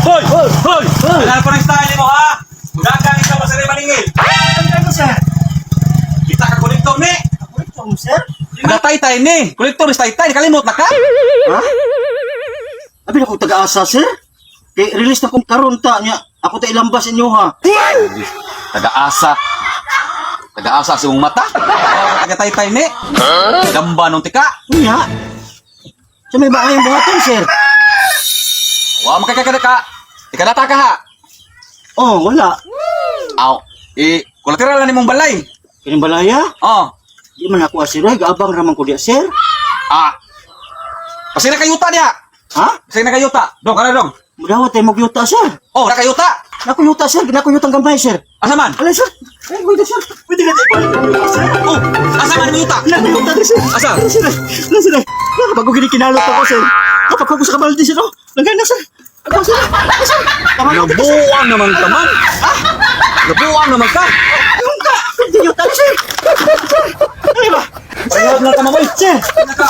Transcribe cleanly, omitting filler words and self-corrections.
Hoy! Hoy! Wala pa ng style mo, ha? Mudagang ikaw sa maningil. Ano, sir? Kita ka kolektor ni. Ito mo, sir? Nagatay-tay ni. Kolektor ni tay-tay. Kalimot na ka? Ha? Abi na kong taga-asa, sir. Kay release na kong karon ta niya. Ako ta ilambas inyo, ha? Taga-asa. Taga-asa sa mong mata. Taga-tay-tay ni. Gamba nung tika. Niya? Sa may baayang buhaton, sir? Wa makakakada ka. Ikadata ka ha. Oh, wala. Aw. Kolateral na ni mong balay. Kining balaya? Oh. Di man ako asiroy. Gaabang raman ko diya, sir. Kasi nakayuta niya. Ha? Kasi nakayuta. Dong, kana dong. Mudawat tayo magyuta, sir. Oh, nakayuta. Nakuyuta, sir. Nakuyutang gamay, sir. Asa man? Alay, sir. Ay, pwede, sir. Pwede ka tayo, sir. Oh, asa man yung yuta? Nakuyuta, sir. Asa? Sir. Sir. Kapag ko kinikinalot ako, sir. Kapag ko sa kabaldi, sir. Lagay na, sir. Ako, sir. Sir. Nabuang naman ka man. Nabuang naman ka. Yung ka. Pwede yuta, sir. Ano ba? Payag na ka mamoy. Sir. Naka.